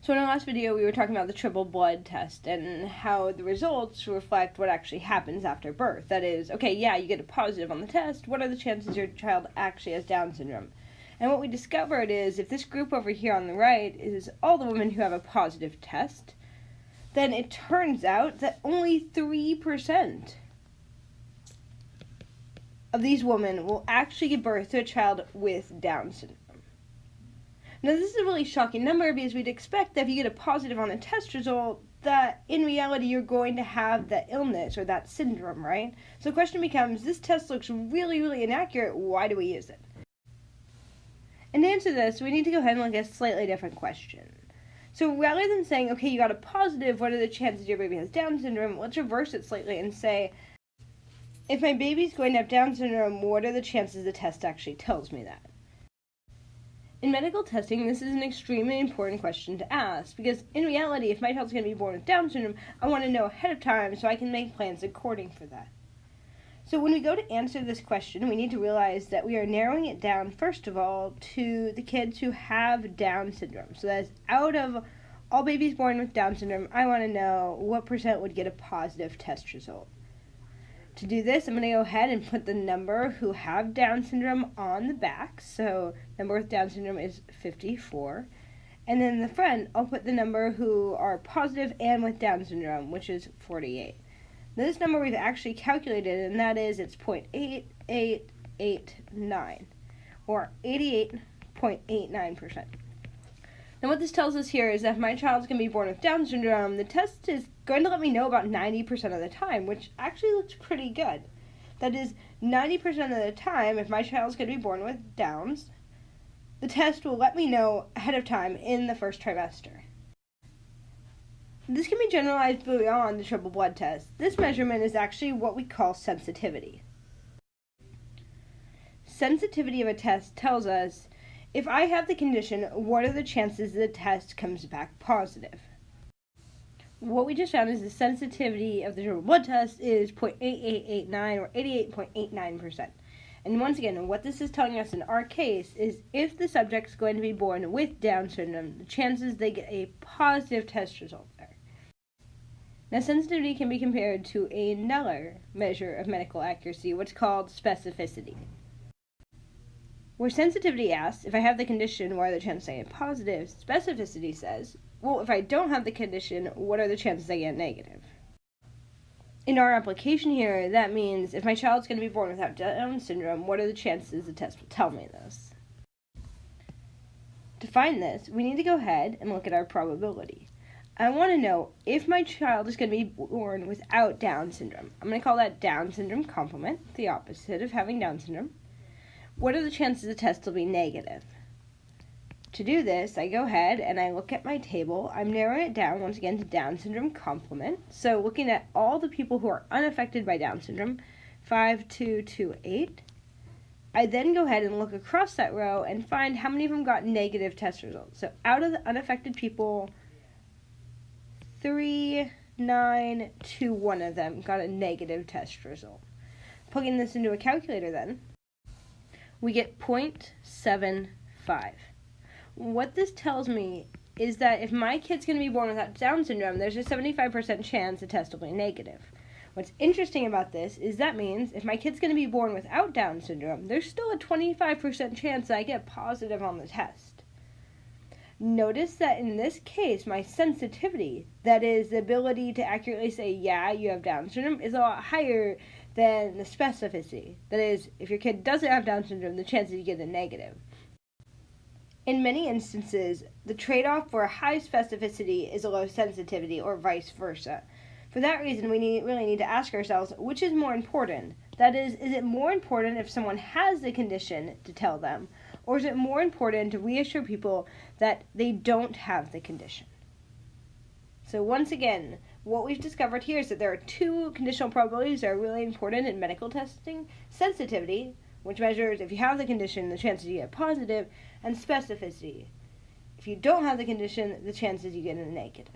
So in our last video, we were talking about the triple blood test and how the results reflect what actually happens after birth. That is, okay, yeah, you get a positive on the test. What are the chances your child actually has Down syndrome? And what we discovered is if this group over here on the right is all the women who have a positive test, then it turns out that only 3% of these women will actually give birth to a child with Down syndrome. Now, this is a really shocking number because we'd expect that if you get a positive on a test result, that in reality you're going to have that illness or that syndrome, right? So the question becomes, this test looks really, really inaccurate. Why do we use it? And to answer this, we need to go ahead and look at a slightly different question. So rather than saying, okay, you got a positive, what are the chances your baby has Down syndrome? Let's reverse it slightly and say, if my baby's going to have Down syndrome, what are the chances the test actually tells me that? In medical testing, this is an extremely important question to ask because in reality, if my child's going to be born with Down syndrome, I want to know ahead of time so I can make plans according for that. So when we go to answer this question, we need to realize that we are narrowing it down, first of all, to the kids who have Down syndrome. So that's out of all babies born with Down syndrome, I want to know what percent would get a positive test result. To do this, I'm going to go ahead and put the number who have Down syndrome on the back. So number with Down syndrome is 54. And then in the front, I'll put the number who are positive and with Down syndrome, which is 48. This number we've actually calculated, and that is it's 0.8889, or 88.89%. Now what this tells us here is that if my child's going to be born with Down syndrome, the test is going to let me know about 90% of the time, which actually looks pretty good. That is, 90% of the time, if my child's going to be born with Downs, the test will let me know ahead of time in the first trimester. This can be generalized beyond the triple blood test. This measurement is actually what we call sensitivity. Sensitivity of a test tells us if I have the condition, what are the chances the test comes back positive? What we just found is the sensitivity of the triple blood test is 0.8889 or 88.89%. And once again, what this is telling us in our case is if the subject is going to be born with Down syndrome, the chances they get a positive test result there. Now, sensitivity can be compared to another measure of medical accuracy, what's called specificity. Where sensitivity asks, if I have the condition, what are the chances I get positive? Specificity says, well, if I don't have the condition, what are the chances I get negative? In our application here, that means if my child's going to be born without Down syndrome, what are the chances the test will tell me this? To find this, we need to go ahead and look at our probability. I want to know if my child is going to be born without Down syndrome. I'm going to call that Down syndrome complement, the opposite of having Down syndrome. What are the chances the test will be negative? To do this, I go ahead and I look at my table. I'm narrowing it down once again to Down syndrome complement. So looking at all the people who are unaffected by Down syndrome, 5228. I then go ahead and look across that row and find how many of them got negative test results. So out of the unaffected people, 3,921 of them got a negative test result. Plugging this into a calculator then, we get 0.75. What this tells me is that if my kid's going to be born without Down syndrome, there's a 75% chance the test will be negative. What's interesting about this is that means if my kid's going to be born without Down syndrome, there's still a 25% chance that I get positive on the test. Notice that in this case, my sensitivity, that is the ability to accurately say, yeah, you have Down syndrome, is a lot higher than the specificity. That is, if your kid doesn't have Down syndrome, the chances you get a negative. In many instances, the trade-off for a high specificity is a low sensitivity, or vice versa. For that reason, we really need to ask ourselves, which is more important? That is it more important if someone has the condition to tell them, or is it more important to reassure people that they don't have the condition? So once again, what we've discovered here is that there are two conditional probabilities that are really important in medical testing. Sensitivity, which measures if you have the condition, the chances you get positive, and specificity. If you don't have the condition, the chances you get a negative.